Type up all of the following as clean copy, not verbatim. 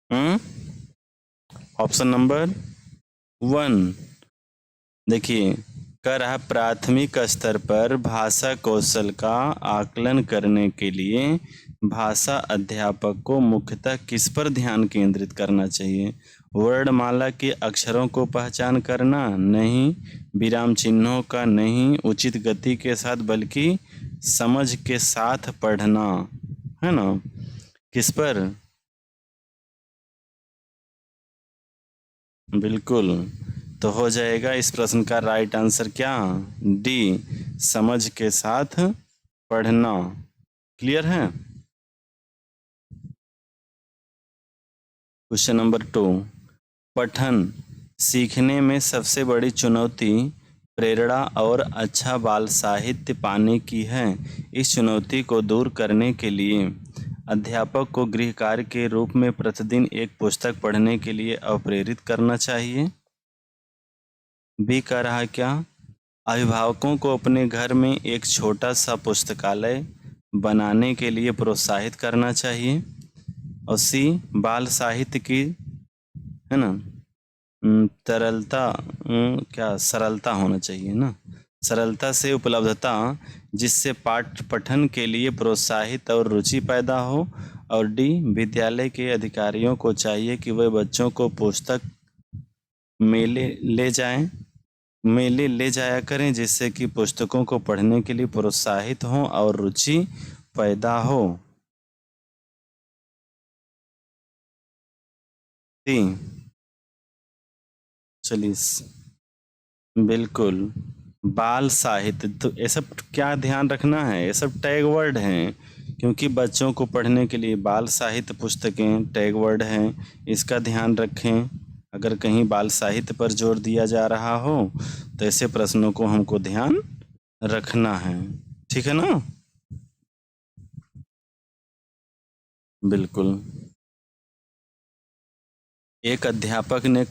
Option number 1। देखिए, कह रहा प्राथमिक स्तर पर भाषा कौशल का आकलन करने के लिए भाषा अध्यापक को मुख्यतः किस पर ध्यान केंद्रित करना चाहिए? वर्णमाला के अक्षरों को पहचान करना नहीं, विराम चिन्हों का नहीं, उचित गति के साथ बल्कि समझ के साथ पढ़ना, है ना? किस पर? बिल्कुल। तो हो जाएगा इस प्रश्न का राइट आंसर क्या? डी, समझ के साथ पढ़ना। क्लियर है? Question number 2। पठन सीखने में सबसे बड़ी चुनौती प्रेरणा और अच्छा बाल साहित्य पाने की है। इस चुनौती को दूर करने के लिए अध्यापक को गृह कार्य के रूप में प्रतिदिन एक पुस्तक पढ़ने के लिए अप्रेरित करना चाहिए। बी कह रहा है क्या? अभिभावकों को अपने घर में एक छोटा सा पुस्तकालय बनाने के लिए प्रोत्साहित करना चाहिए। और सी, बाल साहित्य की, है ना, तरलता, क्या सरलता होना चाहिए ना, सरलता से उपलब्धता, जिससे पाठ पठन के लिए प्रोत्साहित और रुचि पैदा हो। और डी, विद्यालय के अधिकारियों को चाहिए कि वे बच्चों को पुस्तक मेले ले जाया करें, जिससे कि पुस्तकों को पढ़ने के लिए प्रोत्साहित हों और रुचि पैदा हो। चलिए, बिल्कुल। बाल साहित्य, तो ये सब क्या ध्यान रखना है, ये सब टैग वर्ड हैं, क्योंकि बच्चों को पढ़ने के लिए बाल साहित्य पुस्तकें टैग वर्ड हैं, इसका ध्यान रखें। अगर कहीं बाल साहित्य पर जोर दिया जा रहा हो तो ऐसे प्रश्नों को हमको ध्यान रखना है, ठीक है ना? बिल्कुल। एक अध्यापक ने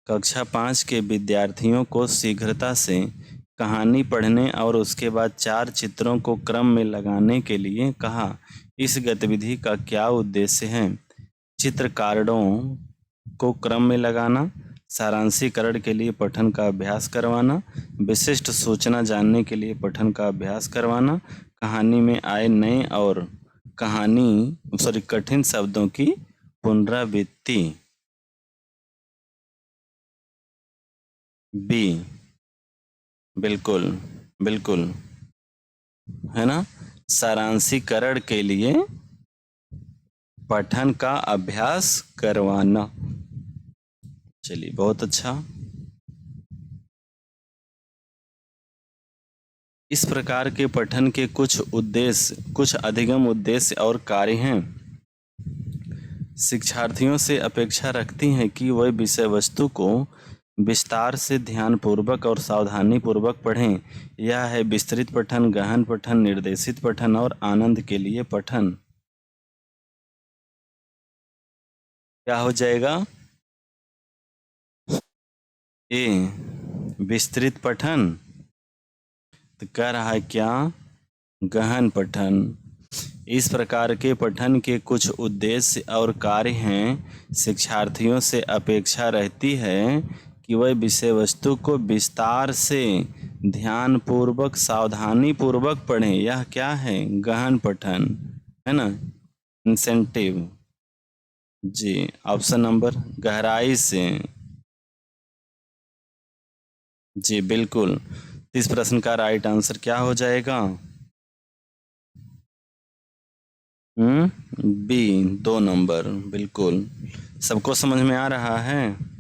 कक्षा 5 के विद्यार्थियों को शीघ्रता से कहानी पढ़ने और उसके बाद 4 चित्रों को क्रम में लगाने के लिए कहा। इस गतिविधि का क्या उद्देश्य है? चित्र कार्डों को क्रम में लगाना, सारांशीकरण के लिए पठन का अभ्यास करवाना, विशिष्ट सूचना जानने के लिए पठन का अभ्यास करवाना, कहानी में आए नए और कठिन शब्दों की पुनरावृत्ति। बी, बिल्कुल बिल्कुल, है ना, सारांशीकरण के लिए पठन का अभ्यास करवाना। चलिए, बहुत अच्छा। इस प्रकार के पठन के कुछ अधिगम उद्देश्य और कार्य हैं। शिक्षार्थियों से अपेक्षा रखती हैं कि वह विषय वस्तु को विस्तार से ध्यानपूर्वक और सावधानीपूर्वक पढ़ें। यह है विस्तृत पठन, गहन पठन, निर्देशित पठन और आनंद के लिए पठन। क्या हो जाएगा? ए, विस्तृत पठन। तो कह रहा है क्या? गहन पठन। इस प्रकार के पठन के कुछ उद्देश्य और कार्य हैं। शिक्षार्थियों से अपेक्षा रहती है कि वह विषय वस्तु को विस्तार से ध्यानपूर्वक सावधानीपूर्वक पढ़ें। यह क्या है? गहन पठन, है ना, इंसेंटिव। जी, ऑप्शन नंबर गहराई से। जी बिल्कुल। इस प्रश्न का राइट आंसर क्या हो जाएगा? B, 2 number. बिल्कुल। सबको समझ में आ रहा है?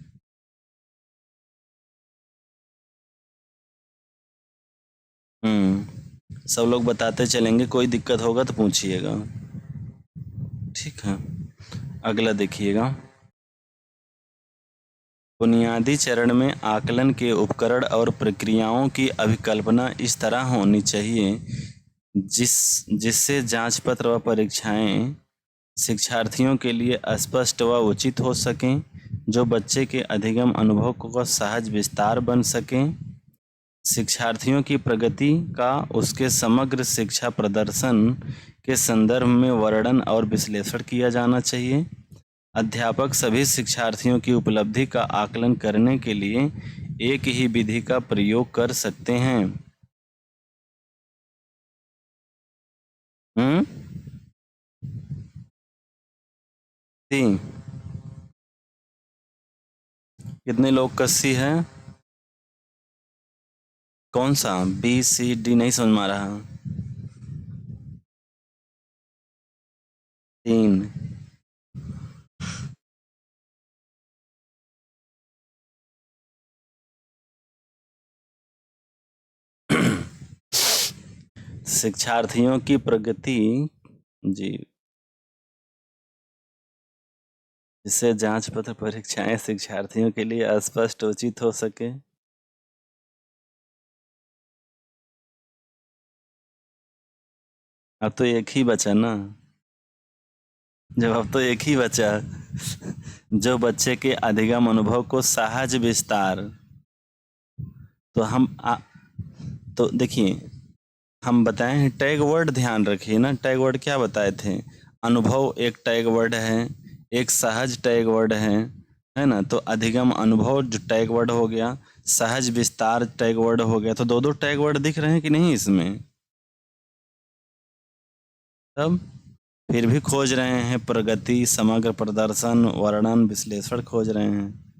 सब लोग बताते चलेंगे, कोई दिक्कत होगा तो पूछिएगा, ठीक है? अगला देखिएगा। बुनियादी चरण में आकलन के उपकरण और प्रक्रियाओं की अभिकल्पना इस तरह होनी चाहिए जिससे जांच पत्र व परीक्षाएं शिक्षार्थियों के लिए स्पष्ट व उचित हो सकें, जो बच्चे के अधिगम अनुभव का सहज विस्तार बन सकें। शिक्षार्थियों की प्रगति का उसके समग्र शिक्षा प्रदर्शन के संदर्भ में वर्णन और विश्लेषण किया जाना चाहिए। अध्यापक सभी शिक्षार्थियों की उपलब्धि का आकलन करने के लिए एक ही विधि का प्रयोग कर सकते हैं। हम्म। सी। कितने लोग का सी है? कौन सा? बी सी डी नहीं समझ में आ रहा। 3। शिक्षार्थियों की प्रगति, जी, जिससे जांच पत्र परीक्षाएं शिक्षार्थियों के लिए अस्पष्ट उचित हो सके। अब तो एक ही बचा ना, जवाब तो एक ही बचा। जो बच्चे के अधिगम अनुभव को सहज विस्तार, तो तो देखिए, हम बताए हैं टैग वर्ड, ध्यान रखिए ना, टैग वर्ड क्या बताए थे? अनुभव एक टैग वर्ड है, एक सहज टैग वर्ड है ना। तो अधिगम अनुभव जो टैग वर्ड हो गया, सहज विस्तार टैग वर्ड हो गया, तो दो दो टैग वर्ड दिख रहे हैं कि नहीं इसमें? तब फिर भी खोज रहे हैं, प्रगति, समग्र प्रदर्शन, वर्णन, विश्लेषण खोज रहे हैं।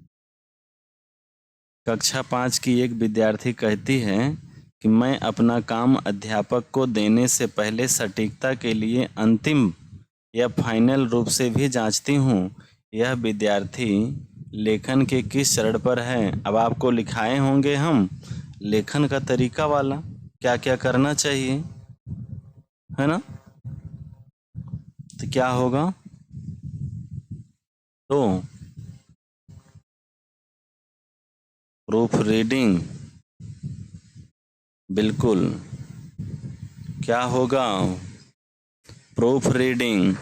कक्षा 5 की एक विद्यार्थी कहती है कि मैं अपना काम अध्यापक को देने से पहले सटीकता के लिए अंतिम या फाइनल रूप से भी जांचती हूँ। यह विद्यार्थी लेखन के किस चरण पर है? अब आपको लिखाए होंगे हम लेखन का तरीका वाला, क्या क्या करना चाहिए, है ना। तो क्या होगा? तो प्रूफ रीडिंग, बिल्कुल। क्या होगा? Proof reading.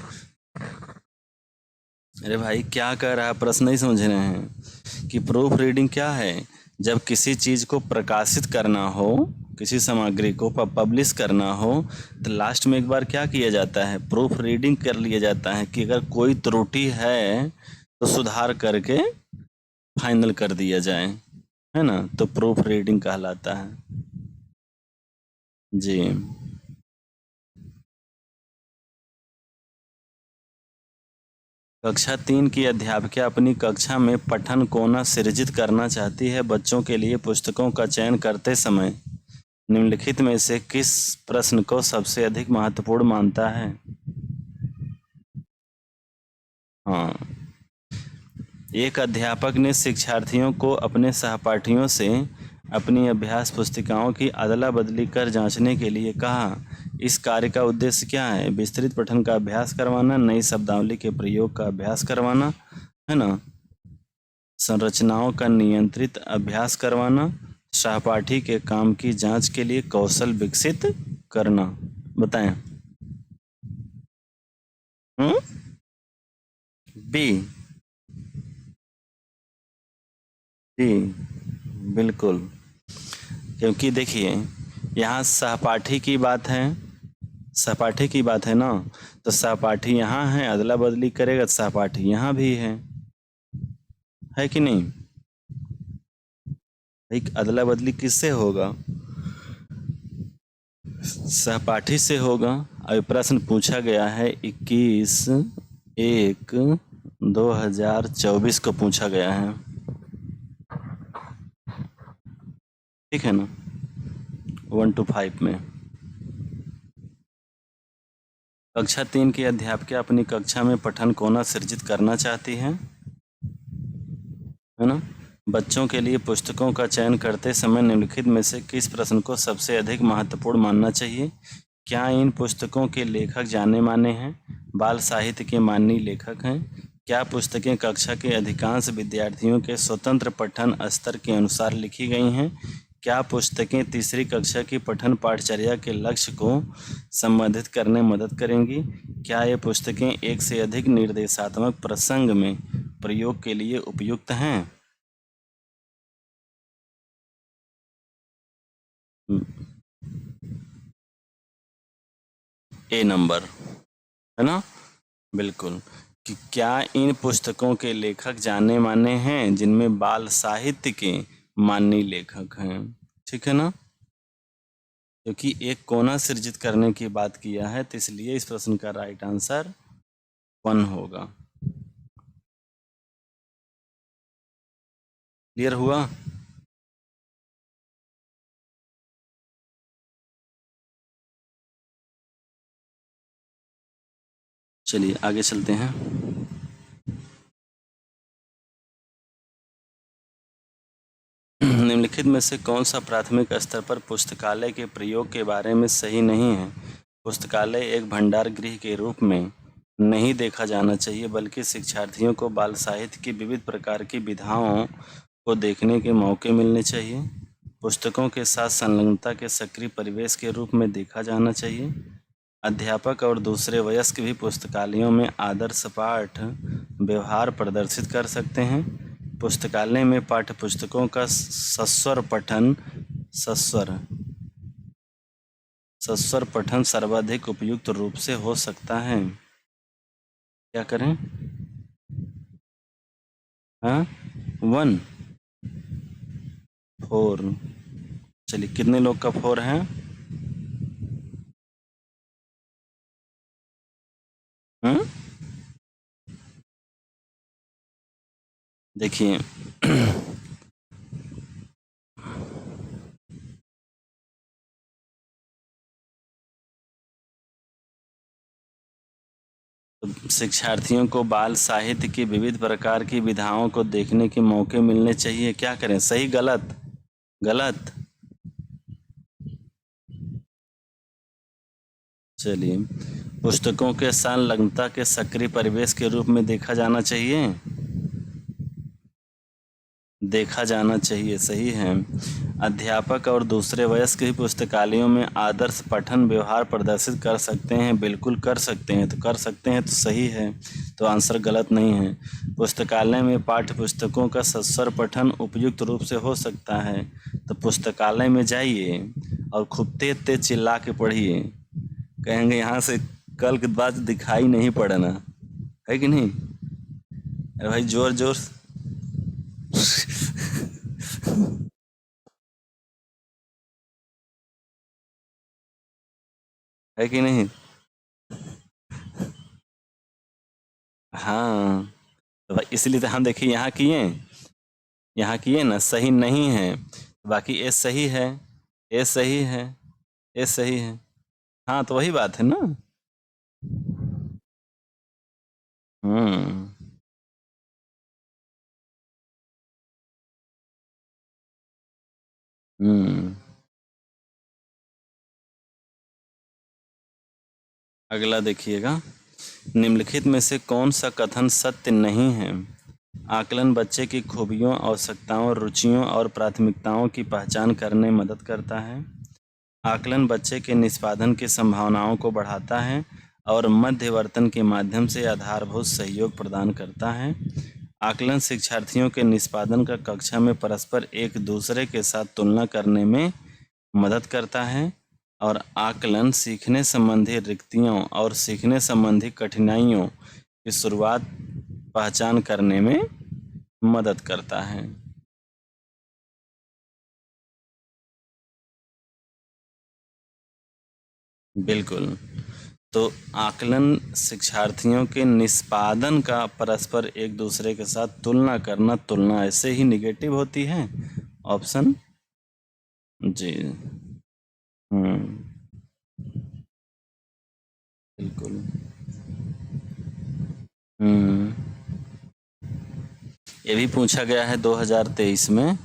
अरे भाई क्या कह रहा है, प्रश्न नहीं समझ रहे हैं कि प्रूफ रीडिंग क्या है? जब किसी चीज को प्रकाशित करना हो, किसी सामग्री को पब्लिश करना हो, तो लास्ट में एक बार क्या किया जाता है? प्रूफ रीडिंग कर लिया जाता है कि अगर कोई त्रुटि है तो सुधार करके फाइनल कर दिया जाए, है ना। तो प्रूफ रीडिंग कहलाता है। जी। कक्षा 3 की अध्यापिका अपनी कक्षा में पठन कोना सृजित करना चाहती है। बच्चों के लिए पुस्तकों का चयन करते समय निम्नलिखित में से किस प्रश्न को सबसे अधिक महत्वपूर्ण मानता है? हाँ, एक अध्यापक ने शिक्षार्थियों को अपने सहपाठियों से अपनी अभ्यास पुस्तिकाओं की अदला बदली कर जांचने के लिए कहा। इस कार्य का उद्देश्य क्या है? विस्तृत पठन का अभ्यास करवाना, नई शब्दावली के प्रयोग का अभ्यास करवाना, है ना, संरचनाओं का नियंत्रित अभ्यास करवाना, सहपाठी के काम की जांच के लिए कौशल विकसित करना। बताएं। बी। जी, बिल्कुल। क्योंकि देखिए, यहाँ सहपाठी की बात है, सहपाठी की बात है ना, तो सहपाठी यहाँ है, अदला बदली करेगा तो सहपाठी यहाँ भी है कि नहीं? एक अदला बदली किससे होगा? सहपाठी से होगा। अब प्रश्न पूछा गया है 21/1/2024 को पूछा गया है, ठीक है ना, 1 to 5 में। कक्षा 3 की अध्यापिका अपनी कक्षा में पठन कोना सृजित करना चाहती है ना। बच्चों के लिए पुस्तकों का चयन करते समय निम्नलिखित में से किस प्रश्न को सबसे अधिक महत्वपूर्ण मानना चाहिए? क्या इन पुस्तकों के लेखक जाने माने हैं? बाल साहित्य के माननीय लेखक हैं? क्या पुस्तकें कक्षा के अधिकांश विद्यार्थियों के स्वतंत्र पठन स्तर के अनुसार लिखी गई हैं? क्या पुस्तकें तीसरी कक्षा की पठन पाठचर्या के लक्ष्य को संबोधित करने में मदद करेंगी? क्या ये पुस्तकें एक से अधिक निर्देशात्मक प्रसंग में प्रयोग के लिए उपयुक्त हैं? ए नंबर, है ना? बिल्कुल। कि क्या इन पुस्तकों के लेखक जाने माने हैं जिनमें बाल साहित्य के माननीय लेखक हैं? ठीक है ना? क्योंकि एक कोना सृजित करने की बात किया है, तो इसलिए इस प्रश्न का राइट आंसर 1 होगा। क्लियर हुआ? चलिए आगे चलते हैं। निम्नलिखित में से कौन सा प्राथमिक स्तर पर पुस्तकालय के प्रयोग के बारे में सही नहीं है? पुस्तकालय एक भंडार गृह के रूप में नहीं देखा जाना चाहिए, बल्कि शिक्षार्थियों को बाल साहित्य की विविध प्रकार की विधाओं को देखने के मौके मिलने चाहिए। पुस्तकों के साथ संलग्नता के सक्रिय परिवेश के रूप में देखा जाना चाहिए। अध्यापक और दूसरे वयस्क भी पुस्तकालयों में आदर्श पाठ व्यवहार प्रदर्शित कर सकते हैं। पुस्तकालय में पाठ्यपुस्तकों का सस्वर पठन सस्वर सस्वर पठन सर्वाधिक उपयुक्त रूप से हो सकता है। क्या करें? हाँ, 1 4। चलिए कितने लोग का 4 है? हम्म, देखिए शिक्षार्थियों को बाल साहित्य की विविध प्रकार की विधाओं को देखने के मौके मिलने चाहिए। क्या करें? सही गलत? गलत। चलिए, पुस्तकों के संलग्नता के सक्रिय परिवेश के रूप में देखा जाना चाहिए। देखा जाना चाहिए, सही है। अध्यापक और दूसरे वयस्क भी पुस्तकालयों में आदर्श पठन व्यवहार प्रदर्शित कर सकते हैं। बिल्कुल कर सकते हैं, तो कर सकते हैं तो सही है, तो आंसर गलत नहीं है। पुस्तकालय में पाठ्य पुस्तकों का सस्वर पठन उपयुक्त रूप से हो सकता है, तो पुस्तकालय में जाइए और खूब तेज तेज चिल्ला के पढ़िए। कहेंगे यहाँ से कल के बाद दिखाई नहीं पड़ना, है कि नहीं? अरे भाई जोर जोर है कि नहीं? हाँ, तो भाई इसलिए तो हम देखिए यहाँ किए ना, सही नहीं है, बाकी ए सही है, ए सही है, ए सही है। हाँ, तो वही बात है ना। हम्म हम्म अगला देखिएगा। निम्नलिखित में से कौन सा कथन सत्य नहीं है? आकलन बच्चे की खूबियों, आवश्यकताओं, रुचियों और प्राथमिकताओं की पहचान करने में मदद करता है। आकलन बच्चे के निष्पादन की संभावनाओं को बढ़ाता है और मध्यवर्तन के माध्यम से आधारभूत सहयोग प्रदान करता है। आकलन शिक्षार्थियों के निष्पादन का कक्षा में परस्पर एक दूसरे के साथ तुलना करने में मदद करता है और आकलन सीखने संबंधी रिक्तियों और सीखने संबंधी कठिनाइयों की शुरुआत पहचान करने में मदद करता है। बिल्कुल। तो आकलन शिक्षार्थियों के निष्पादन का परस्पर एक दूसरे के साथ तुलना करना, तुलना ऐसे ही निगेटिव होती है। ऑप्शन जी। हम्म बिल्कुल। हम्म ये भी पूछा गया है 2023 में।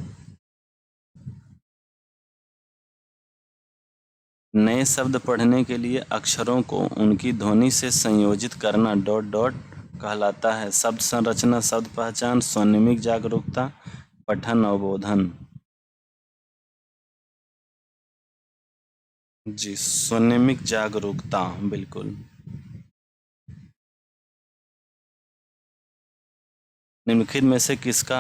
नए शब्द पढ़ने के लिए अक्षरों को उनकी ध्वनि से संयोजित करना डॉट डॉट कहलाता है। शब्द संरचना, शब्द पहचान, स्वनिमिक जागरूकता, पठन अवबोधन। जी, स्वनिमिक जागरूकता, बिल्कुल। निम्नलिखित में से किसका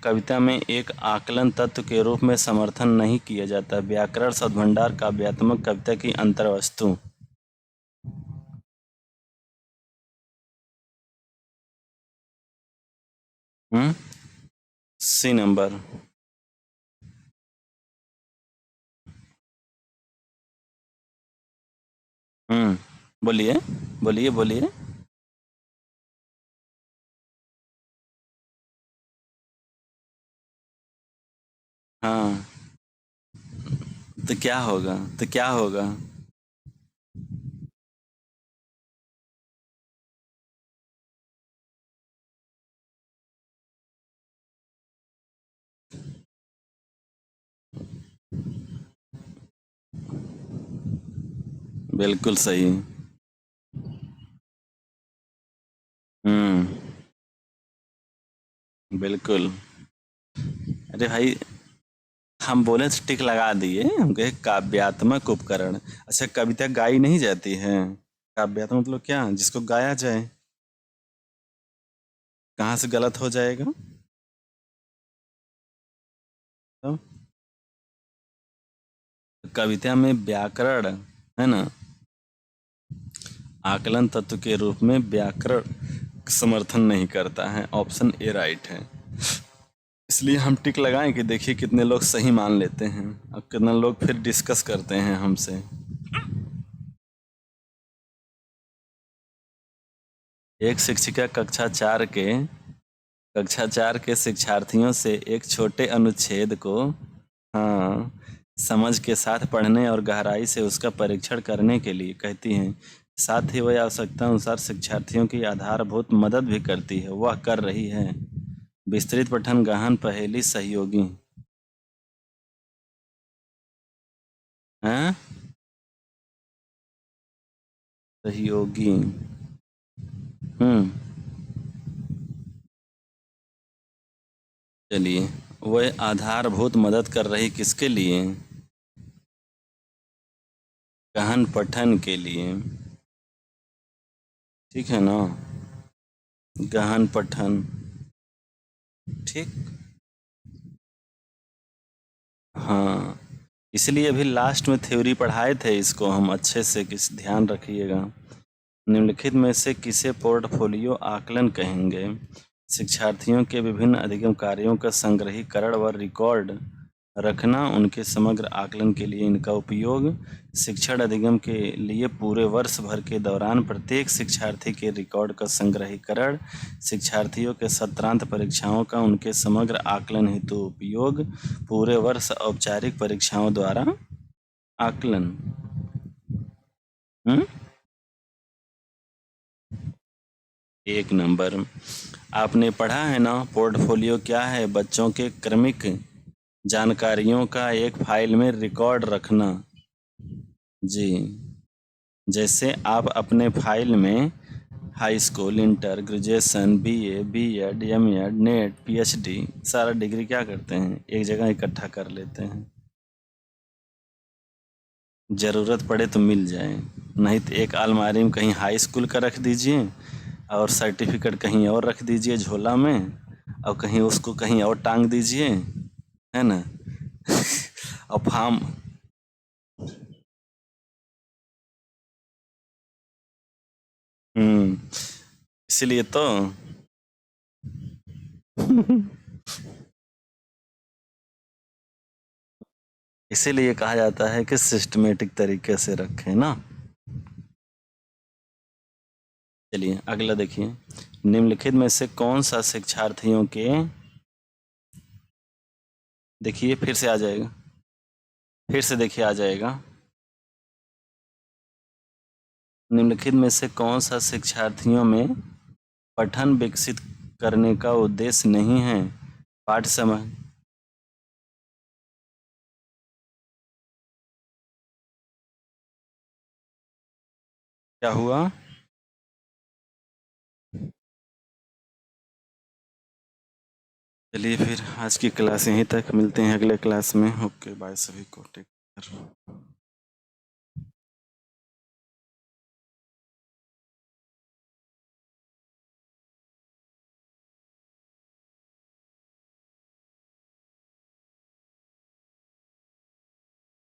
कविता में एक आकलन तत्व के रूप में समर्थन नहीं किया जाता? व्याकरण, शब्दभंडार, काव्यात्मक, कविता की अंतर्वस्तु। सी नंबर। बोलिए बोलिए बोलिए। हाँ, तो क्या होगा? तो क्या होगा? बिल्कुल सही। हम्म। बिल्कुल। अरे भाई, हम बोले तो टिक लगा दिए, हम कहे काव्यात्मक उपकरण। अच्छा, कविता गाई नहीं जाती है? काव्यात्मक मतलब क्या? जिसको गाया जाए। कहाँ से गलत हो जाएगा? तो कविता में व्याकरण, है ना, आकलन तत्व के रूप में व्याकरण समर्थन नहीं करता है। ऑप्शन ए राइट है। इसलिए हम टिक लगाएं कि देखिए कितने लोग सही मान लेते हैं और कितने लोग फिर डिस्कस करते हैं हमसे। एक शिक्षिका कक्षा 4 के शिक्षार्थियों से एक छोटे अनुच्छेद को, हाँ, समझ के साथ पढ़ने और गहराई से उसका परीक्षण करने के लिए कहती हैं। साथ ही वह आवश्यकता अनुसार शिक्षार्थियों की आधारभूत मदद भी करती है। वह कर रही है। विस्तृत पठन, गहन पहेली, सहयोगी। हैं? सहयोगी। हम्म। चलिए, वह आधारभूत मदद कर रही किसके लिए? गहन पठन के लिए। ठीक है ना? गहन पठन। ठीक। हाँ, इसलिए अभी लास्ट में थ्योरी पढ़ाए थे, इसको हम अच्छे से किस ध्यान रखिएगा। निम्नलिखित में से किसे पोर्टफोलियो आकलन कहेंगे? शिक्षार्थियों के विभिन्न अधिगम कार्यों का संग्रहीकरण व रिकॉर्ड रखना, उनके समग्र आकलन के लिए इनका उपयोग। शिक्षण अधिगम के लिए पूरे वर्ष भर के दौरान प्रत्येक शिक्षार्थी के रिकॉर्ड का संग्रहीकरण। शिक्षार्थियों के सत्रांत परीक्षाओं का उनके समग्र आकलन हेतु उपयोग। पूरे वर्ष औपचारिक परीक्षाओं द्वारा आकलन। हम्म। एक नंबर। आपने पढ़ा है ना, पोर्टफोलियो क्या है? बच्चों के क्रमिक जानकारियों का एक फाइल में रिकॉर्ड रखना। जी। जैसे आप अपने फाइल में high school, inter, graduation, BA, BEd, MEd, NET, PhD, सारा डिग्री क्या करते हैं, एक जगह इकट्ठा कर लेते हैं। ज़रूरत पड़े तो मिल जाए। नहीं तो एक अलमारी में कहीं हाई स्कूल का रख दीजिए और सर्टिफिकेट कहीं और रख दीजिए झोला में, और कहीं उसको कहीं और टांग दीजिए, है ना? और फार्म। हम्म। इसलिए तो इसीलिए कहा जाता है कि सिस्टमेटिक तरीके से रखें ना। चलिए अगला देखिए। निम्नलिखित में से कौन सा शिक्षार्थियों के, देखिए फिर से आ जाएगा, फिर से देखिए आ जाएगा। निम्नलिखित में से कौन सा शिक्षार्थियों में पठन विकसित करने का उद्देश्य नहीं है? पाठ समय। क्या हुआ? चलिए फिर आज की क्लास यहीं तक, मिलते हैं अगले क्लास में। ओके बाय सभी को, टेक केयर।